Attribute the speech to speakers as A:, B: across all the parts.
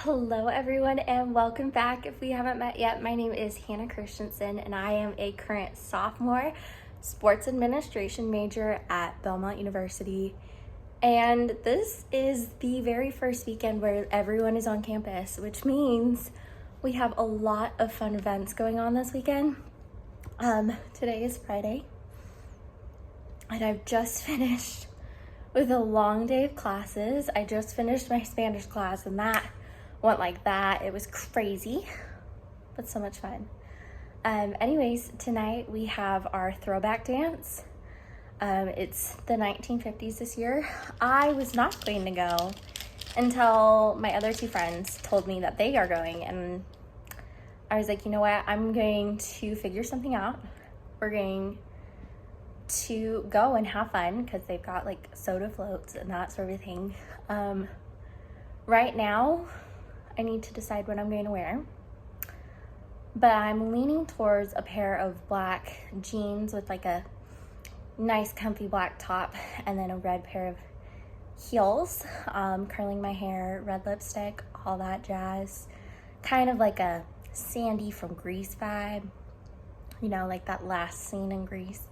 A: Hello everyone and welcome back. If we haven't met yet, my name is Hannah Christensen and I am a current sophomore sports administration major at Belmont University. And this is the very first weekend where everyone is on campus, which means we have a lot of fun events going on this weekend. Today is Friday and I've just finished with a long day of classes. I just finished my Spanish class and that went like that. It was crazy, but so much fun. Anyways, tonight we have our throwback dance. It's the 1950s this year. I was not going to go until my other two friends told me that they are going, and I was like, you know what? I'm going to figure something out. We're going to go and have fun because they've got like soda floats and that sort of thing. Right now, I need to decide what I'm going to wear, but I'm leaning towards a pair of black jeans with like a nice comfy black top and then a red pair of heels, curling my hair, red lipstick, all that jazz, kind of like a Sandy from Grease vibe, you know, like that last scene in Grease.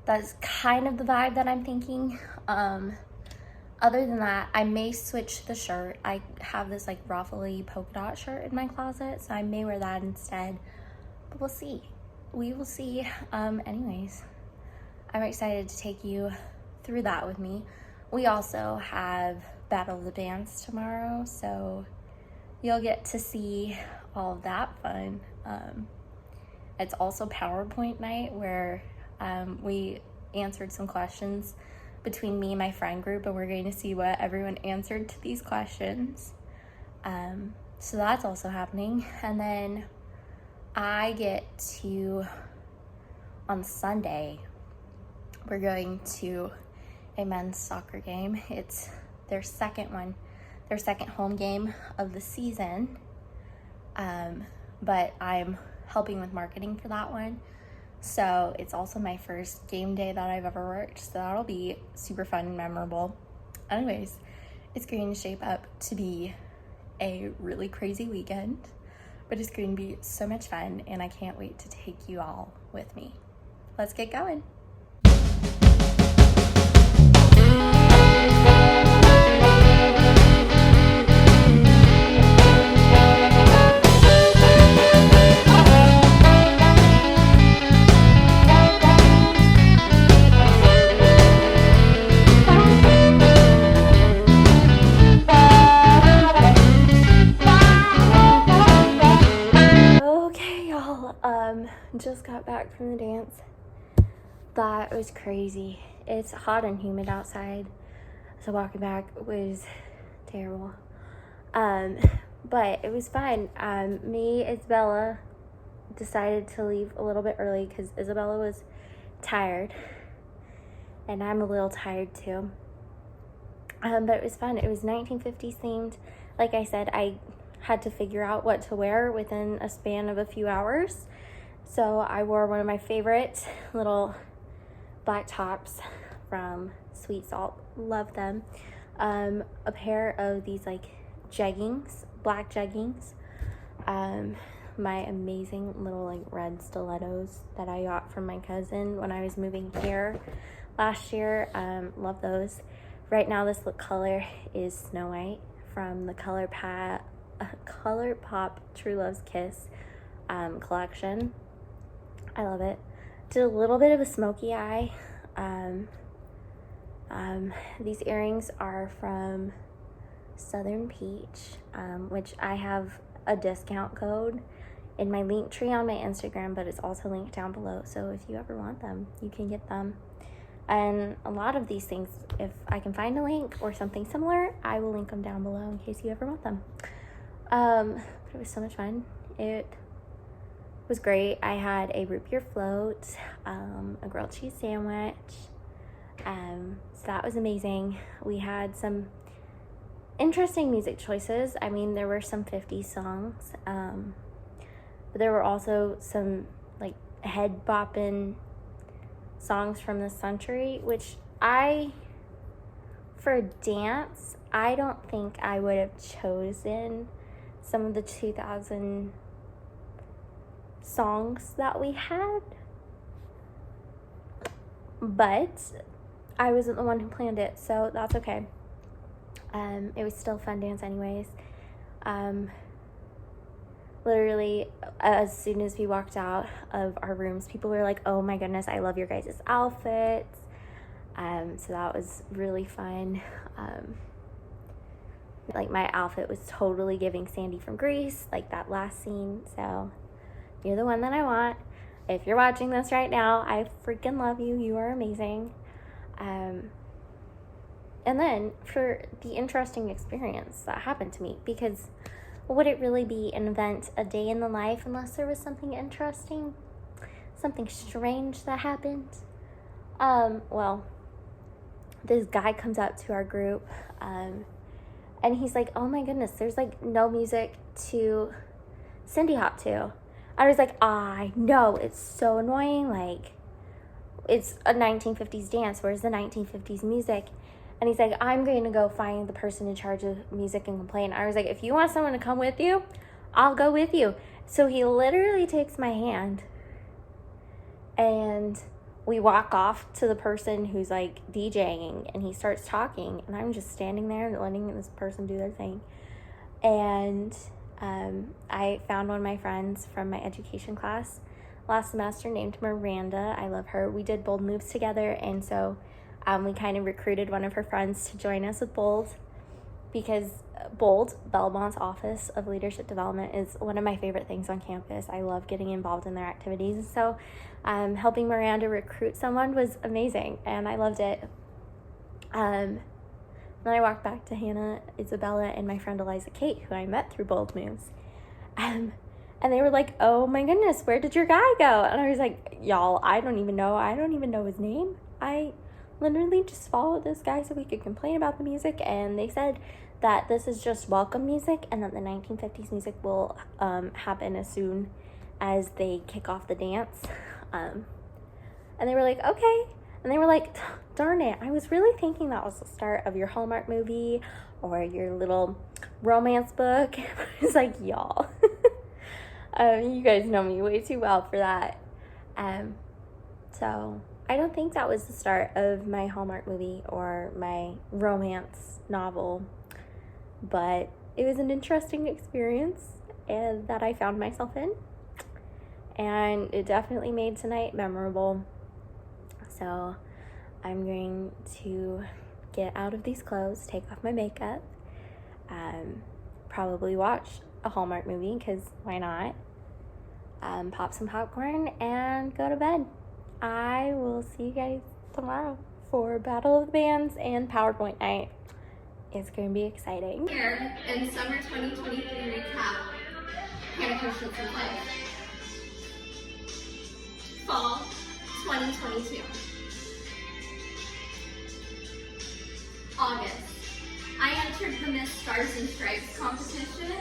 A: That's kind of the vibe that I'm thinking. Other than that, I may switch the shirt. I have this like ruffly polka dot shirt in my closet, so I may wear that instead, but we'll see. We will see. Anyways, I'm excited to take you through that with me. We also have Battle of the Dance tomorrow, so you'll get to see all of that fun. It's also PowerPoint night where we answered some questions between me and my friend group, and we're going to see what everyone answered to these questions. So that's also happening. And then I get to, on Sunday, we're going to a men's soccer game. It's their second home game of the season. But I'm helping with marketing for that one. So it's also my first game day that I've ever worked, so that'll be super fun and memorable. Anyways, it's going to shape up to be a really crazy weekend, but it's going to be so much fun, and I can't wait to take you all with me. Let's get going. Just got back from the dance. That was crazy. It's hot and humid outside, so walking back was terrible. But it was fun. Me, Isabella, decided to leave a little bit early because Isabella was tired, and I'm a little tired too. But it was fun. It was 1950s themed. Like I said, I had to figure out what to wear within a span of a few hours. So I wore one of my favorite little black tops from Sweet Salt. Love them. A pair of these like jeggings, black jeggings. My amazing little like red stilettos that I got from my cousin when I was moving here last year. Love those. Right now this color is Snow White from the Color Pop True Love's Kiss collection. I love it. Did a little bit of a smoky eye. These earrings are from Southern Peach, which I have a discount code in my link tree on my Instagram, but it's also linked down below. So if you ever want them, you can get them. And a lot of these things, if I can find a link or something similar, I will link them down below in case you ever want them. But it was so much fun. It was great. I had a root beer float, a grilled cheese sandwich, so that was amazing. We had some interesting music choices. I mean, there were some 50s songs, but there were also some like head bopping songs from the century, which for a dance, I don't think I would have chosen some of the 2000 songs that we had. But I wasn't the one who planned it, so that's okay. It was still a fun dance anyways. Literally, as soon as we walked out of our rooms, people were like, oh my goodness, I love your guys' outfits. So that was really fun. Like, my outfit was totally giving Sandy from Grease, like that last scene. So you're the one that I want. If you're watching this right now, I freaking love you. You are amazing. And then for the interesting experience that happened to me, because would it really be an event, a day in the life, unless there was something interesting, something strange that happened? Well, this guy comes up to our group, and he's like, oh my goodness, there's like no music to Cindy Hop to. I was like, I know, it's so annoying, like, it's a 1950s dance, where's the 1950s music? And he's like, I'm going to go find the person in charge of music and complain. I was like, if you want someone to come with you, I'll go with you. So he literally takes my hand and we walk off to the person who's like DJing, and he starts talking, and I'm just standing there and letting this person do their thing. And I found one of my friends from my education class last semester named Miranda. I love her. We did Bold Moves together, and so we kind of recruited one of her friends to join us with Bold, because Bold, Belmont's Office of Leadership Development, is one of my favorite things on campus. I love getting involved in their activities, and so helping Miranda recruit someone was amazing, and I loved it. Then I walked back to Hannah, Isabella, and my friend Eliza Kate, who I met through Bold Moves. And they were like, oh my goodness, where did your guy go? And I was like, y'all, I don't even know his name. I literally just followed this guy so we could complain about the music, and they said that this is just welcome music and that the 1950s music will happen as soon as they kick off the dance. And they were like, okay. And they were like, darn it, I was really thinking that was the start of your Hallmark movie or your little romance book. I was like, y'all, you guys know me way too well for that. So I don't think that was the start of my Hallmark movie or my romance novel, but it was an interesting experience and that I found myself in, and it definitely made tonight memorable. So I'm going to get out of these clothes, take off my makeup, probably watch a Hallmark movie, because why not, pop some popcorn and go to bed. I will see you guys tomorrow for Battle of the Bands and PowerPoint night. It's going to be exciting.
B: Here in summer 2023 recap, Hannah Christensen's life. Fall 2022. August. I entered the Miss Stars and Stripes competition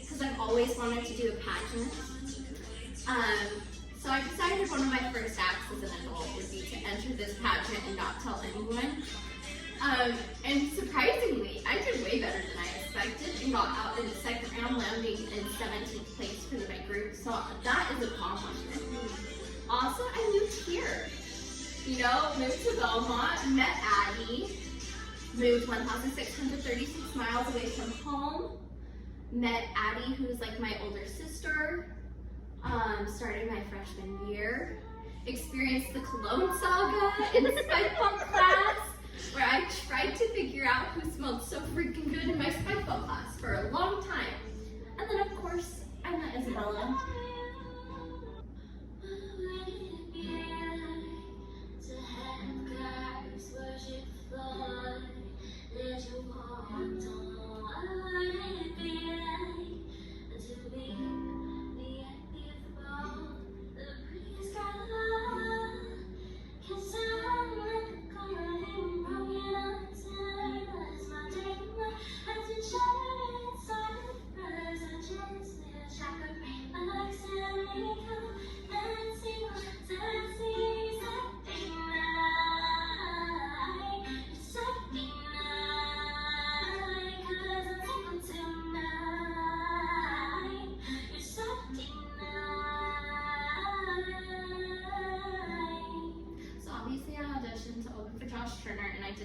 B: because I've always wanted to do a pageant. So I decided one of my first acts as an adult would be to enter this pageant and not tell anyone. And surprisingly, I did way better than I expected and got out in the second round, landing in 17th place for my group. So that is an accomplishment. Also, I moved here. You know, moved to Belmont, met Addie, moved 1,636 miles away from home, met Addie, who's like my older sister, started my freshman year, experienced the cologne saga in the spike ball class, where I tried to figure out who smelled so freaking good in my spike ball class for a long time. And then of course, I met Isabella.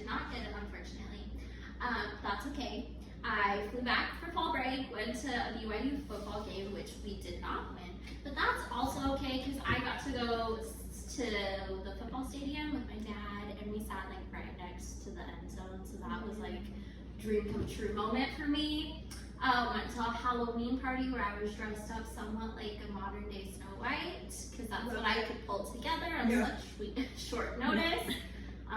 B: did not get it, unfortunately. That's okay. I flew back for fall break, went to a BYU football game, which we did not win, but that's also okay because I got to go to the football stadium with my dad, and we sat like right next to the end zone, so that was like dream come true moment for me. Went to a Halloween party where I was dressed up somewhat like a modern day Snow White, because that's what I could pull together on such short notice.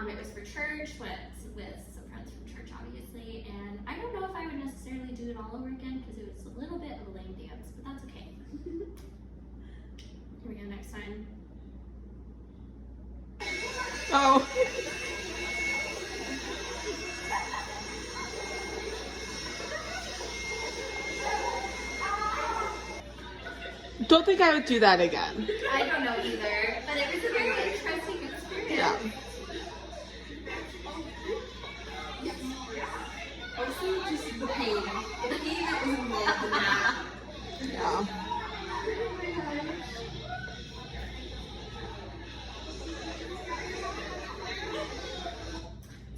B: It was for church, went with some friends from church obviously, and I don't know if I would necessarily do it all over again because it was a little bit of a lame dance, but that's okay. Here we go, next time.
C: Oh. Don't think I would do that again.
B: I don't know either, but it was a very interesting experience.
C: Yeah.
A: Also, just the pain. The pain that was involved in that.
C: Yeah.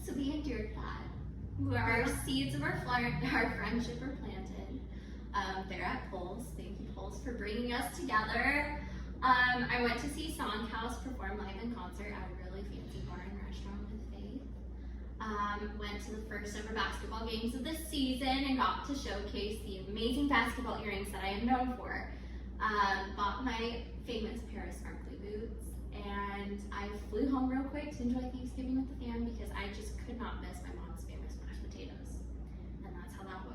B: So we endured that. Where our seeds of our friendship were planted. There at Pulse. Thank you, Pulse, for bringing us together. I went to see Songhouse perform live in concert at a really fancy bar and restaurant with Faith. Went to the first ever basketball games of the season and got to showcase the amazing basketball earrings that I am known for. Bought my famous pair of sparkly boots, and I flew home real quick to enjoy Thanksgiving with the fam because I just could not miss my mom's famous mashed potatoes. And that's how that was.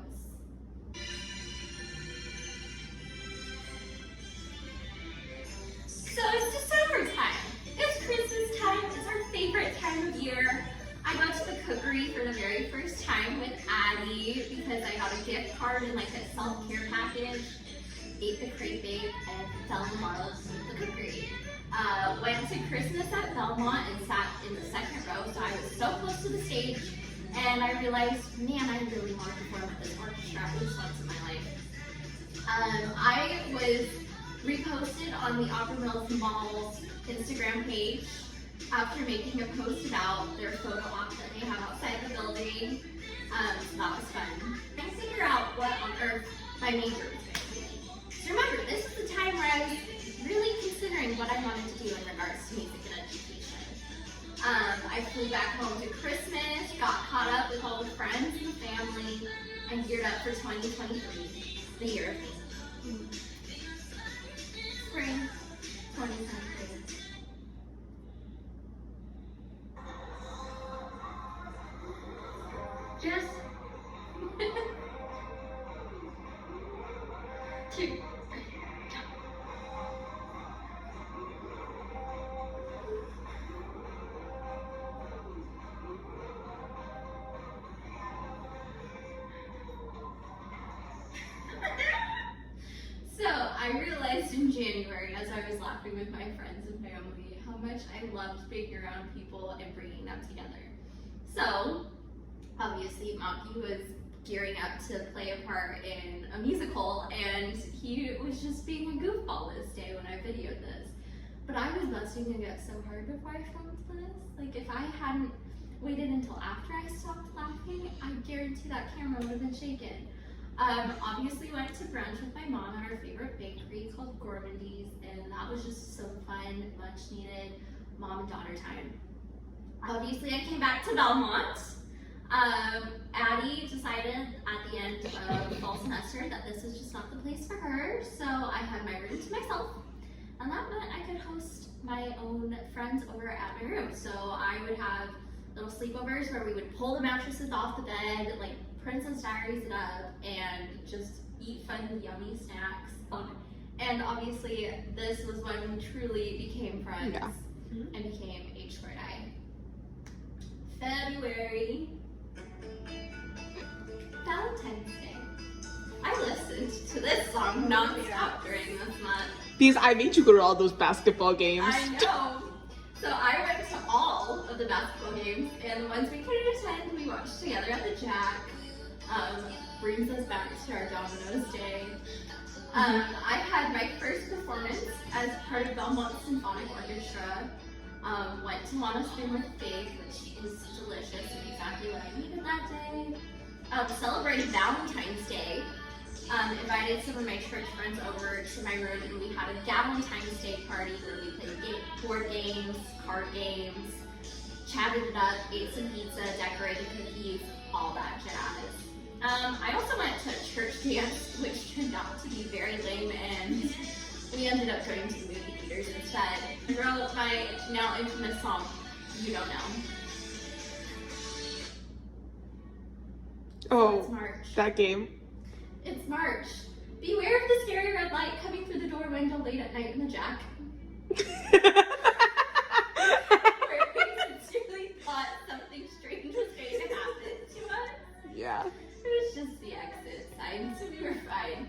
B: So it's December time. It's Christmas time. It's our favorite time of year. I went to the cookery for the very first time with Addie because I got a gift card and like a self-care package. Ate the crepe bake and fell in love with the cookery. Went to Christmas at Belmont and sat in the second row, so I was so close to the stage. And I realized, man, I really want to perform with this orchestra at least once in my life. I was reposted on the Opera Mills Mall's Instagram page after making a post about their photo op that they have outside the building. So that was fun. Trying to figure out what on earth my major was going to be. So remember, this is the time where I was really considering what I wanted to do in regards to music and education. I flew back home to Christmas, got caught up with all the friends and the family, and geared up for 2023, the year of me. Spring 2023. Just two. So I realized in January, as I was laughing with my friends and family, how much I loved being around people and bringing them together. So obviously Monkey was gearing up to play a part in a musical, and he was just being a goofball this day when I videoed this. But I was busting a gut so hard before I filmed this. Like, if I hadn't waited until after I stopped laughing, I guarantee that camera would have been shaken. Obviously went to brunch with my mom at our favorite bakery called Gourmandy's, and that was just so fun, much needed mom and daughter time. Obviously I came back to Belmont. Addie decided at the end of the fall semester that this was just not the place for her, so I had my room to myself, and that meant I could host my own friends over at my room. So I would have little sleepovers where we would pull the mattresses off the bed, like Princess Diaries it up, and just eat fun, yummy snacks. And obviously this was when we truly became friends and became H2I. February. Valentine's Day. I listened to this song non-stop during this month.
C: Because I made you go to all those basketball games.
B: I know. So I went to all of the basketball games, and the ones we couldn't attend, we watched together at the Jack. Brings us back to our Domino's Day. I had my first performance as part of Belmont Symphonic Orchestra. Went to Montespan with Faith, which is delicious and exactly what I needed that day. Celebrated Valentine's Day. Invited some of my church friends over to my room, and we had a Valentine's Day party where we played board games, card games, chatted it up, ate some pizza, decorated cookies, all that jazz. I also went to a church dance, which turned out to be very lame, and we ended up going to the movie theaters instead. I wrote my now infamous song, You Don't Know.
C: Oh,
B: It's March.
C: that game.
B: It's March. Beware of the scary red light coming through the door window late at night in the Jack. Where we sincerely thought something strange was going to happen to us.
C: Yeah.
B: It was just the exit sign, so we were fine.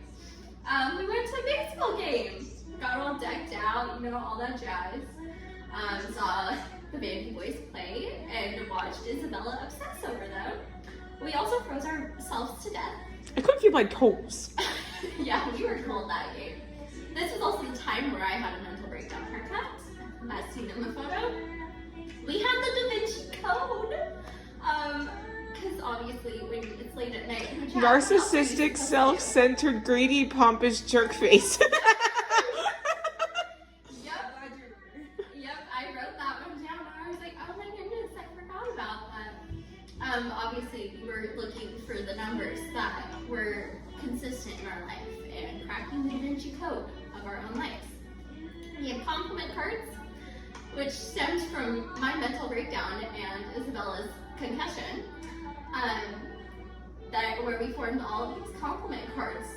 B: We went to a baseball game. Got all decked out, all that jazz. Saw the Baby Boys play and watched Isabella obsess over them. We also froze ourselves to death.
C: I couldn't feel my toes.
B: Yeah, we were cold that game. This was also the time where I had a mental breakdown haircut, as seen in the photo. We had the Da Vinci Code, because obviously when it's late at night in the Jack,
C: Narcissistic, self-centered, greedy, pompous jerk face.
B: Yep, I wrote that one down and I was like, oh my goodness, I forgot about that. Obviously we were looking for the numbers that were consistent in our life and cracking the Da Vinci Code of our own lives. We had compliment cards, which stems from my mental breakdown and Isabella's concussion, where we formed all of these compliment cards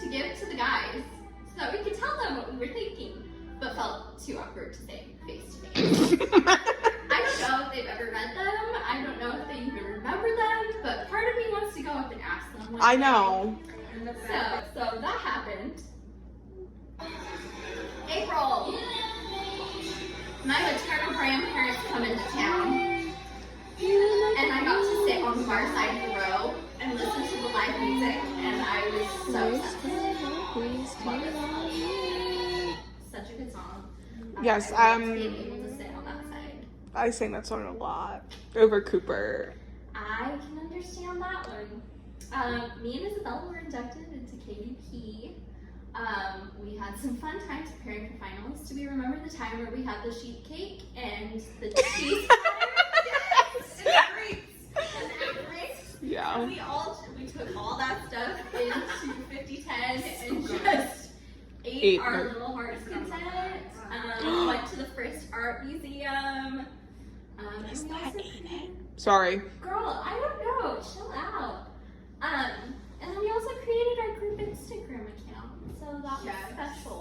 B: to give to the guys so that we could tell them what we were thinking, but felt too awkward to say face to face. I don't know if they've ever read them. I don't know if they even remember them, but part of me wants to go up and ask them.
C: I know.
B: So that happened. April. My maternal grandparents come into town, and I got to sit on the far side of the row and listen to the live music, and I was so obsessed. Love it. Such a good song.
C: Yes,
B: I loved being able to sit on that side.
C: I sing that song a lot. Over Cooper.
B: I can understand that one. Me and Isabella were inducted into KDP. We had some fun times preparing for finals. Do we remember the time where we had the sheet cake and the cheese yes, and the grapes and the grapes?
C: Yeah.
B: And we took all that stuff into 5010 and just ate our little heart's content. Went to the first art museum.
C: Is
B: and we
C: that
B: also
C: in it? Sorry.
B: Girl, I don't know. Chill out. And then we also created our group Instagram account, so that was special.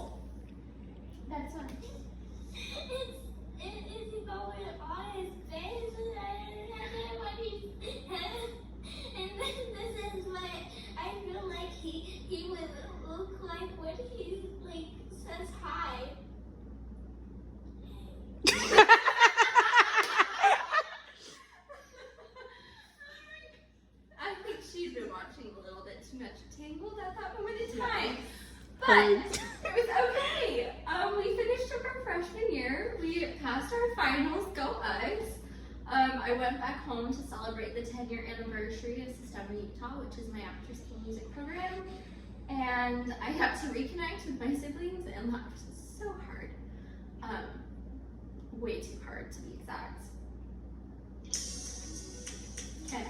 B: That's fun.
D: It's going on his face, and then when and this is what I feel like he would look like when he says hi.
B: I think she's been watching a little bit too much Tangled at that moment in time. But it was okay. We finished up our freshman year. We passed our finals. Go us. I went back home to celebrate the 10-year anniversary of Systema Utah, which is my after-school music program. And I had to reconnect with my siblings, and that was so hard. Way too hard to be exact. Okay.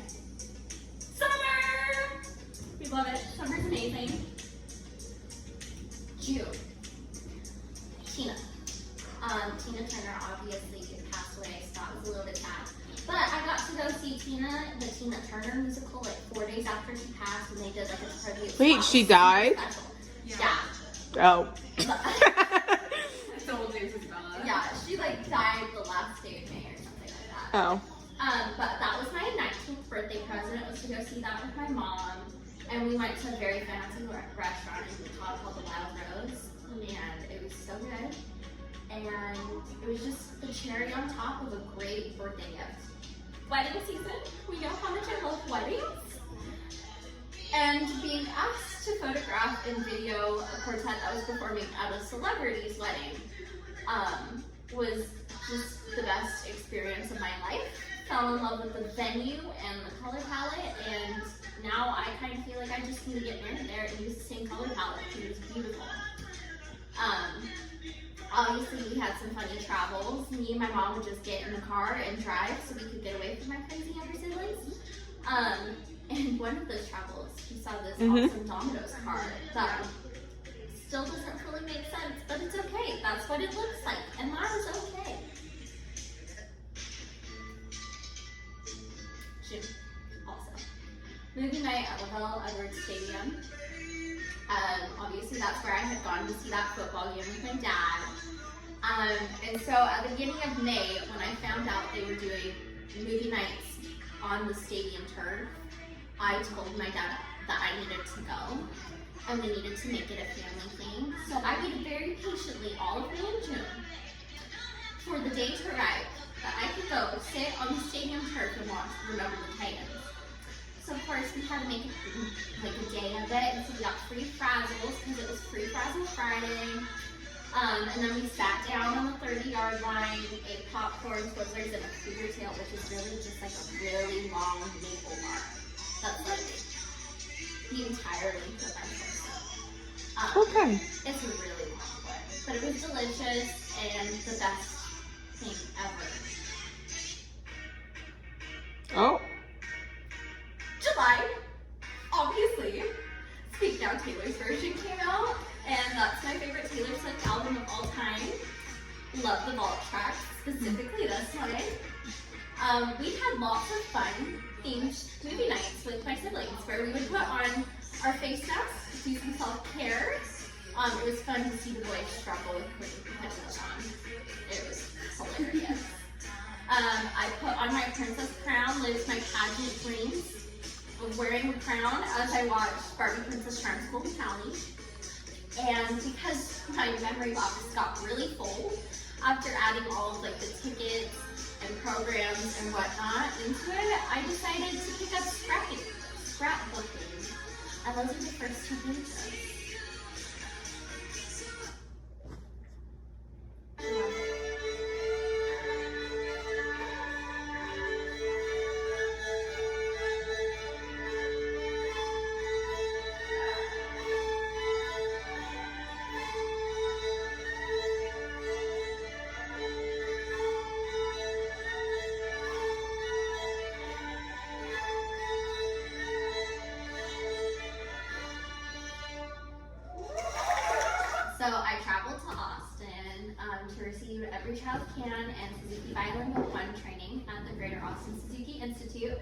B: Summer! We love it. Summer's amazing. June. Tina. Tina Turner obviously passed away, so that was a little bit sad. But I got to go see the Tina Turner musical 4 days after she passed, and they did a tribute.
C: Wait, she died?
B: Yeah.
C: Oh.
E: It's old days of Bella.
B: Yeah, she died the last day of May or something like that.
C: Oh.
B: But that was my 19th birthday present, was to go see that with my mom. And we went to a very fancy restaurant in Utah called the Wild Rose. And it was so good. And it was just the cherry on top of a great birthday gift. Wedding season, we know how much I love weddings. And being asked to photograph and video a quartet that was performing at a celebrity's wedding was just the best experience of my life. Fell in love with the venue and the color palette, and now I kind of feel like I just need to get married there and use the same color palette because it was beautiful. Obviously we had some funny travels. Me and my mom would just get in the car and drive so we could get away from my crazy younger siblings. And one of those travels, we saw this awesome Domino's car that still doesn't fully make sense, but it's okay. That's what it looks like, and that is okay. Also, movie night at LaVelle Edwards Stadium. Obviously that's where I had gone to see that football game with my dad. And so at the beginning of May, when I found out they were doing movie nights on the stadium turf, I told my dad that I needed to go, and we needed to make it a family thing. So I waited very patiently all of May and June for the day to arrive that I could go sit on the stadium turf and watch Remember the Titans. So of course we had to make it like a day of it, and so we got free frazzles because it was free frazzle Friday. And then we sat down on the 30-yard line, ate popcorn, Twizzlers, and a cougar tail, which is really just like a really long maple bar. That's like the entire length of our torso.
C: Okay.
B: It's a really long one, but it was delicious and the best thing ever.
C: Oh.
B: July, obviously, Speak Now Taylor's version came out, and that's my favorite Taylor Swift album of all time. Love the vault track, specifically this one. We had lots of fun themed movie nights with my siblings where we would put on our face masks, do some self-care. It was fun to see the boys struggle with putting headphones on. It was hilarious. I put on my princess crown, lived my pageant dreams of wearing the crown as I watched Barbie Princess Charm School in Cali. And because my memory box got really full after adding all of like the tickets and programs and whatnot into it, I decided to pick up scrapbooking. And those are the first 2 pages. So I traveled to Austin to receive Every Child Can and Suzuki Bilingual 1 training at the Greater Austin Suzuki Institute.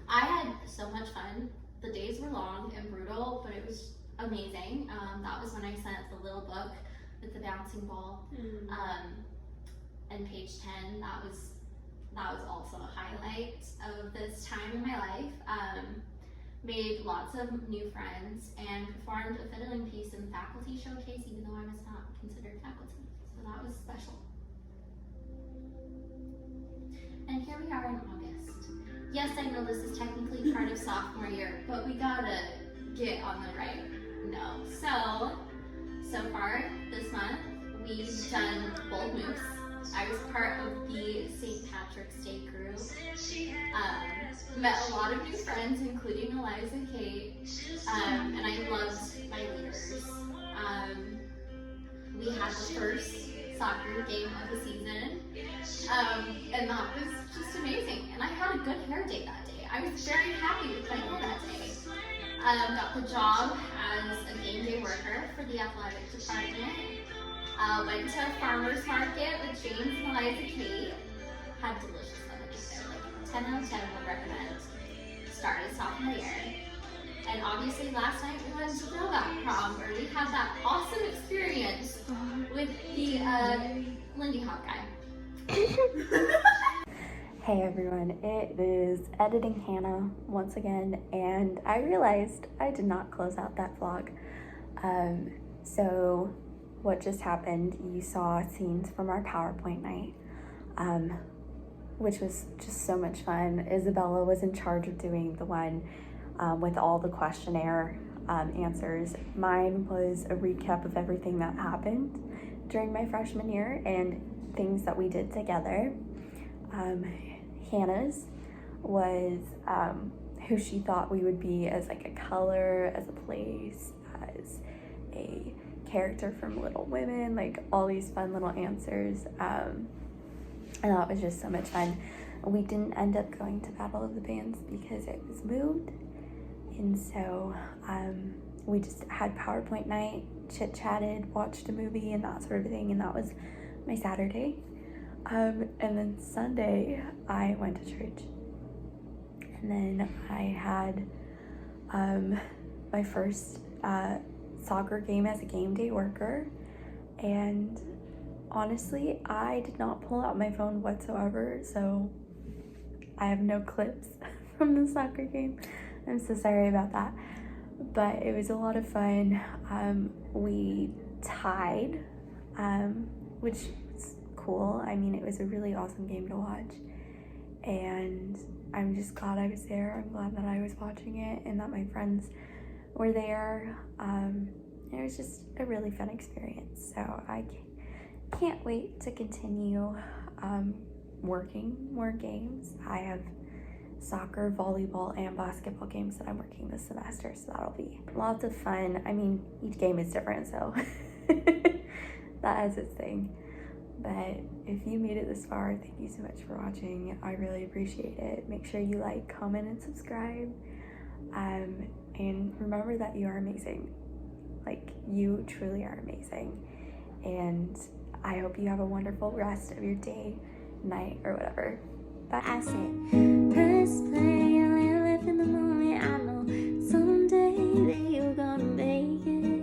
B: I had so much fun. The days were long and brutal, but it was amazing. That was when I sent the little book with the bouncing ball and page 10. That was also a highlight of this time in my life. Made lots of new friends and performed a fiddling piece in the faculty showcase, even though I was not considered faculty. So that was special. And here we are in August. Yes, I know this is technically part of sophomore year, but we gotta get on the right note. So far this month, we've done Bold Moose. I was part of the St. Patrick's Day group. Met a lot of new friends, including Eliza Kate, and I loved my leaders. We had the first soccer game of the season, and that was just amazing. And I had a good hair day that day. I was very happy with my hair that day. Got the job as a game day worker for the athletic department. Went to a farmer's market with James and Eliza Kate. Had delicious lemonade there. Like 10 out of 10 would recommend. Started sophomore year. And obviously last night we went to Throwback Prom where we had that awesome experience with the Lindy Hop guy.
A: Hey everyone, it is Editing Hannah once again, and I realized I did not close out that vlog. So what just happened, you saw scenes from our PowerPoint night, which was just so much fun. Isabella was in charge of doing the one with all the questionnaire answers. Mine was a recap of everything that happened during my freshman year, and things that we did together. Hannah's was who she thought we would be as like a color, as a place, as a character from Little Women, like all these fun little answers. And that was just so much fun. We didn't end up going to Battle of the Bands because it was moved. And so we just had PowerPoint night, chit-chatted, watched a movie and that sort of thing. And that was my Saturday. And then Sunday, I went to church. And then I had my first soccer game as a game day worker. And honestly, I did not pull out my phone whatsoever, so I have no clips from the soccer game. I'm so sorry about that. But it was a lot of fun. We tied, which was cool. I mean, it was a really awesome game to watch. And I'm just glad I was there. I'm glad that I was watching it and that my friends were there. It was just a really fun experience. So I can't wait to continue working more games. I have soccer, volleyball, and basketball games that I'm working this semester, so that'll be lots of fun. I mean, each game is different, so that has its thing. But if you made it this far, thank you so much for watching. I really appreciate it. Make sure you like, comment, and subscribe. And remember that you are amazing. Like, you truly are amazing. And I hope you have a wonderful rest of your day, night, or whatever. Bye.
D: I said, press play, only live in the moment. I know someday that you're gonna make it.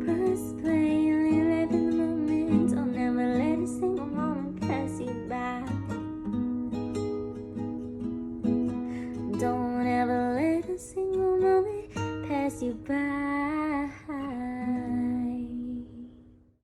D: Press play, only live in the moment. Don't ever let a single moment pass you by. Don't ever let a single moment pass you by.